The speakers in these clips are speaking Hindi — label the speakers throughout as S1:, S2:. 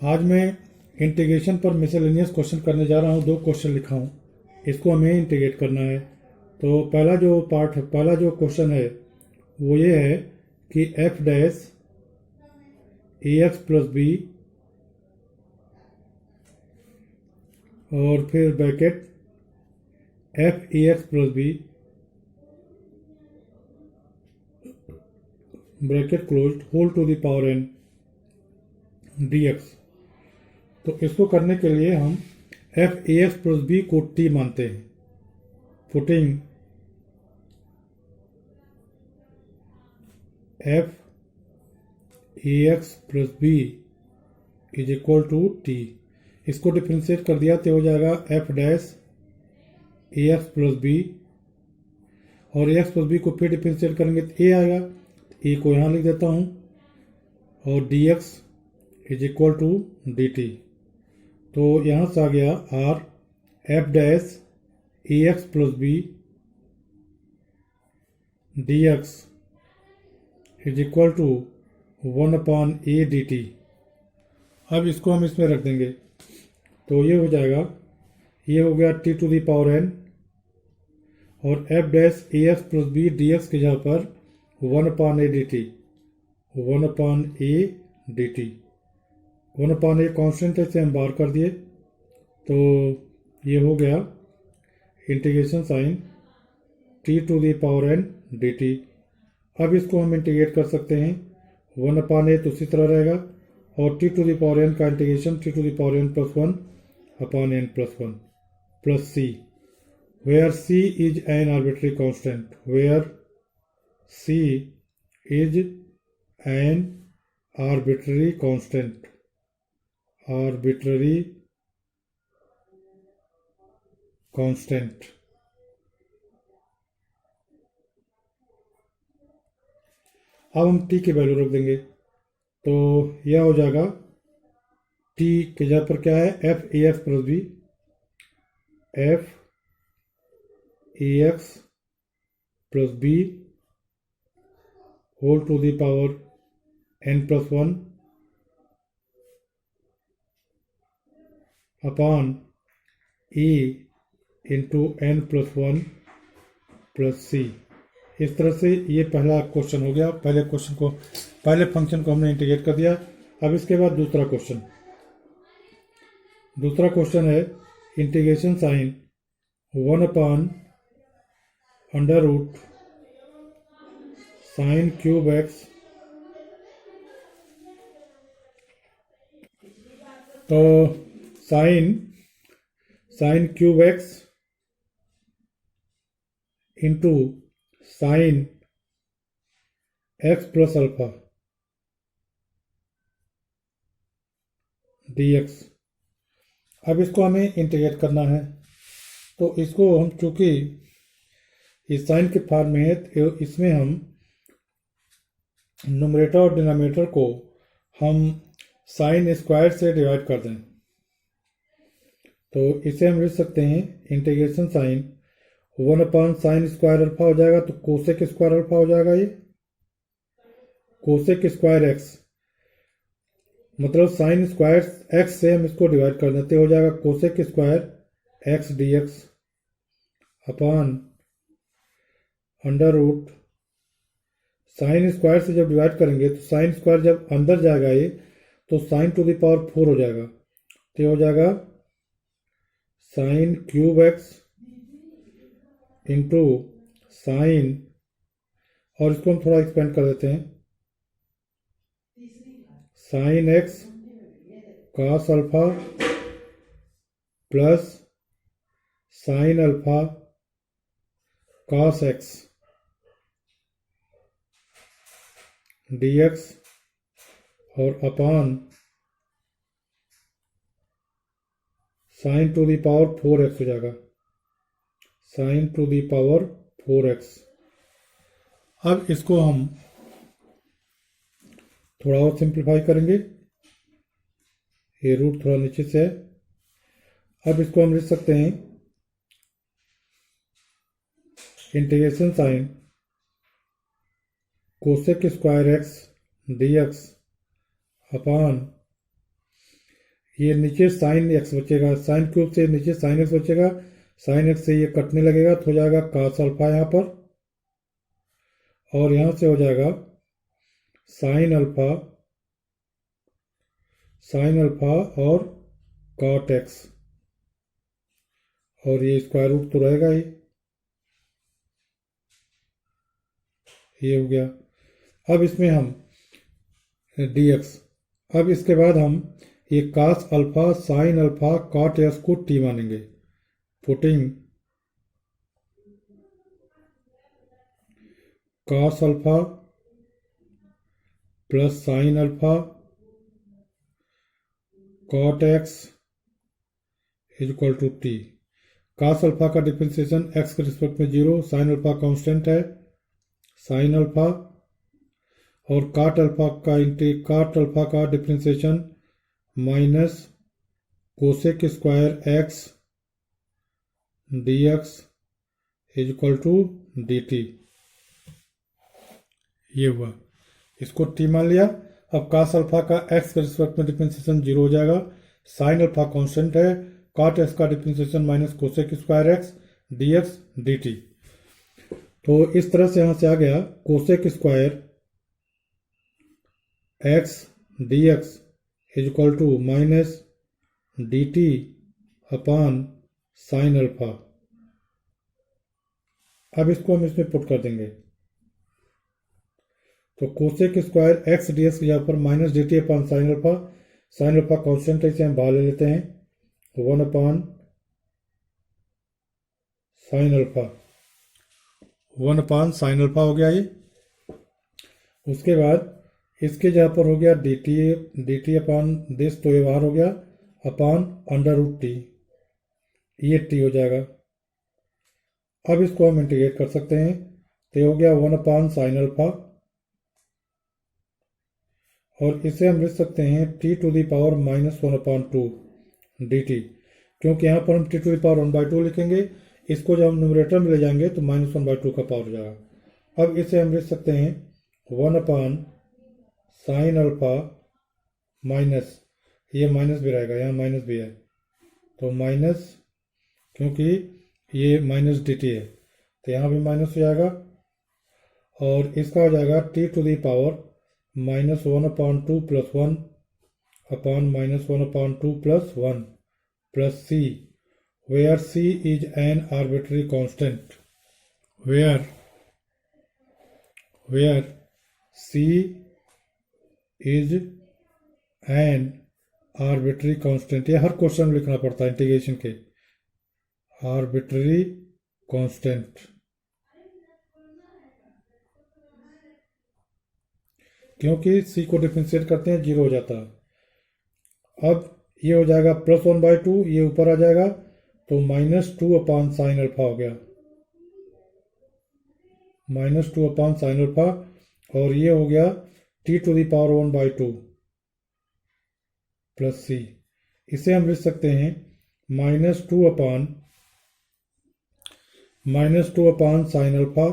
S1: आज मैं इंटीग्रेशन पर मिसलेनियस क्वेश्चन करने जा रहा हूँ। 2 क्वेश्चन लिखा हूँ, इसको हमें इंटीग्रेट करना है। तो पहला जो क्वेश्चन है वो ये है कि F dash A x plus B और फिर bracket F A x plus B bracket closed whole to the power N D X. तो इसको करने के लिए हम एफ ए एक्स प्लस बी को टी मानते हैं। Putting F A x plus B is equal to T. इसको डिफ्रेंशिएट कर दिया तो हो जाएगा F dash A x plus B, और ए एक्स प्लस बी को फिर डिफ्रेंशिएट करेंगे तो ए आएगा। ए को यहाँ लिख देता हूँ, और D X is equal to D T. तो यहाँ से आ गया or F dash A x plus B D X is equal to 1/a dt। अब इसको हम इसमें रख देंगे तो ये हो जाएगा, ये हो गया t to the power n, और f dash A x plus B D X की जगह पर 1/a dt 1/a dt 1/a constant है, इसे हम बाहर कर दिए तो ये हो गया integration sine t to the power n dt। अब इसको हम इंटीग्रेट कर सकते हैं 1/a तो उसी तरह रहेगा, और t to the power n का integration t to the power n plus 1/n plus 1 plus c, where c is an arbitrary constant, where c is an arbitrary constant, arbitrary constant. अब हम t की वैल्यू रख देंगे तो यह हो जाएगा t के जगह पर क्या है, f A x plus b, f A x plus b whole to the power n plus 1 upon e into n plus 1 plus c। इस तरह से ये पहला क्वेश्चन हो गया। पहले फंक्शन को हमने इंटीग्रेट कर दिया। अब इसके बाद दूसरा क्वेश्चन है इंटीग्रेशन साइन 1/√sin³ x। तो sin³ x into sine x plus alpha dx। अब इसको हमें इंटीग्रेट करना है, तो इसको हम चूंकि इस साइन के फॉर्म में है तो इसमें हम न्यूमरेटर और डिनोमिनेटर को हम साइन स्क्वायर से डिवाइड कर दें, तो इसे हम लिख सकते हैं integration sign 1/sin square alpha हो जाएगा, तो कोसेक स्क्वायर अल्फा हो जाएगा। ये कोसेक स्क्वायर एक्स मतलब साइन स्क्वायर एक्स से हम इसको डिवाइड कर देते, हो जाएगा cosec square x d x upon under root. Sine square से जब डिवाइड करेंगे तो साइन स्क्वायर जब अंदर जाएगा ये तो साइन टू द पावर 4 हो जाएगा, तो हो जाएगा sin³ x इंटू साइन, और इसको हम थोड़ा एक्सपेंड कर देते हैं, sin x cos alpha plus sin alpha cos x dx, और upon sine to the power 4x हो जाएगा, sign to the power 4x। अब इसको हम थोड़ा और सिंप्लीफाई करेंगे, ये रूट थोड़ा नीचे से है। अब इसको हम लिख सकते हैं integration sine cosec square x dx upon ये नीचे साइन एक्स बचेगा, साइन क्यूब से नीचे साइन एक्स बचेगा, साइन एक्स से ये कटने लगेगा तो हो जाएगा cos अल्फा यहाँ पर, और यहाँ से हो जाएगा साइन अल्फा और cot एक्स, और ये स्क्वायर रूट तो रहेगा ही, ये हो गया। अब इसमें हम dx, अब इसके बाद हम ये cos alpha sine alpha cot x को t मानेंगे, putting cos alpha plus sine alpha cot x is equal to t. cos alpha का डिफरेंशिएशन x के रिस्पेक्ट में 0, साइन अल्फा कांस्टेंट है, साइन अल्फा, और cot अल्फा का differentiation minus cosec square x dx is equal to dt, ये हुआ। इसको t मान लिया। अब cos अल्फा का x के रिस्पेक्ट में डिफरेंशिएशन 0 हो जाएगा, साइन अल्फा कांस्टेंट है, cot x का differentiation minus cosec square x dx dt। तो इस तरह से यहाँ से आ गया cosec square x dx is equal to minus dt upon sine alpha. अब इसको हम इसमें पुट कर देंगे, तो कोसेक स्क्वायर एक्स dx की जगह पर minus dt upon sine alpha constant है, इसे हम बाहर ले लेते हैं, 1 अपान साइन अल्फा हो गया ये। उसके बाद इसके जगह पर हो गया dt अपान दिस, तो ये बाहर हो गया, अपान अंडर रूट टी, ये टी हो जाएगा। अब इसको हम इंटीग्रेट कर सकते हैं, तो ये हो गया 1 अपान साइन अल्फा, और इसे हम लिख सकते हैं t to the power minus 1 upon 2 dt, क्योंकि यहाँ पर हम t टू दी पावर 1/2 लिखेंगे, इसको जब हम न्यूमरेटर में ले जाएंगे तो माइनस 1/2 का पावर हो जाएगा। अब इसे हम लिख सकते हैं 1 अपान साइन अल्फा माइनस, ये माइनस भी रहेगा, यहाँ माइनस भी है, तो माइनस, क्योंकि ये माइनस dt है तो यहाँ भी माइनस हो जाएगा, और इसका हो जाएगा t to the power minus 1 upon 2 plus 1 upon minus 1 upon 2 plus 1 plus c, where c is an arbitrary constant, where c is an arbitrary constant। ये हर क्वेश्चन में लिखना पड़ता है इंटीग्रेशन के, arbitrary constant, क्योंकि c को डिफरेंशिएट करते हैं 0 हो जाता है। अब ये हो जाएगा प्लस 1/2, ये ऊपर आ जाएगा, तो माइनस 2 अपान साइन अल्फा हो गया, माइनस 2 अपान साइन अल्फा, और ये हो गया t to the power 1/2 plus c। इसे हम लिख सकते हैं माइनस 2 अपान साइन अल्फा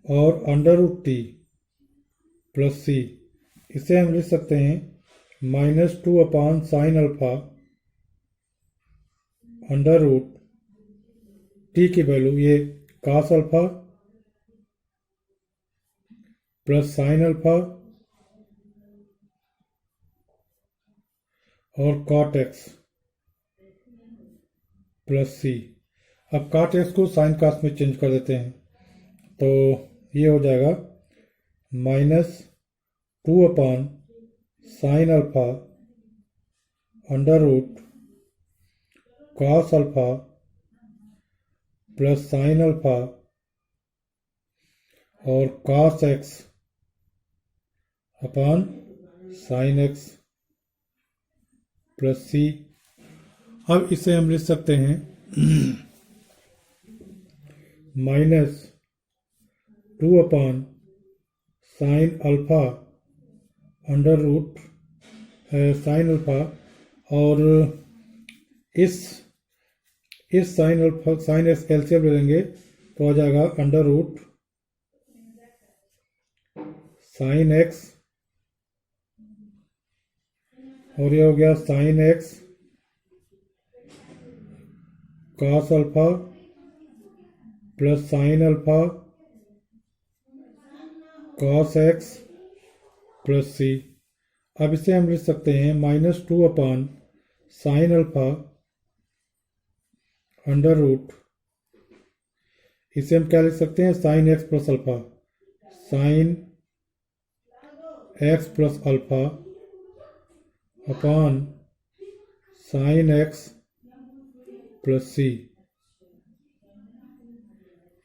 S1: और under root t plus c। इसे हम लिख सकते हैं minus 2 upon sine alpha under root t की वैल्यू, ये cos alpha plus sine alpha और cot x प्लस c। अब cot x को साइन cos में चेंज कर देते हैं, तो ये हो जाएगा minus 2 upon sine alpha under root cos alpha plus sine alpha और cos x upon sine x plus c। अब इसे हम लिख सकते हैं minus 2 upon sine alpha under root sine alpha, और इस sine alpha sine x LCM ले लेंगे तो आ जाएगा अंडर रूट साइन एक्स और ये हो गया sine X cos alpha plus sine alpha cos X plus C. अब इसे हम लिख सकते हैं -2 upon sine alpha under root, इसे हम क्या लिख सकते हैं, sine X plus alpha, sine X plus alpha upon sine X plus C.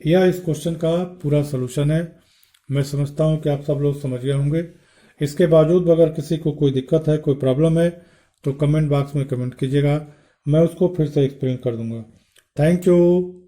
S1: यह इस क्वेश्चन का पूरा सलूशन है। मैं समझता हूं कि आप सब लोग समझ गए होंगे। इसके बावजूद अगर किसी को कोई दिक्कत है, कोई प्रॉब्लम है, तो कमेंट बॉक्स में कमेंट कीजिएगा, मैं उसको फिर से एक्सप्लेन कर दूंगा। Thank you.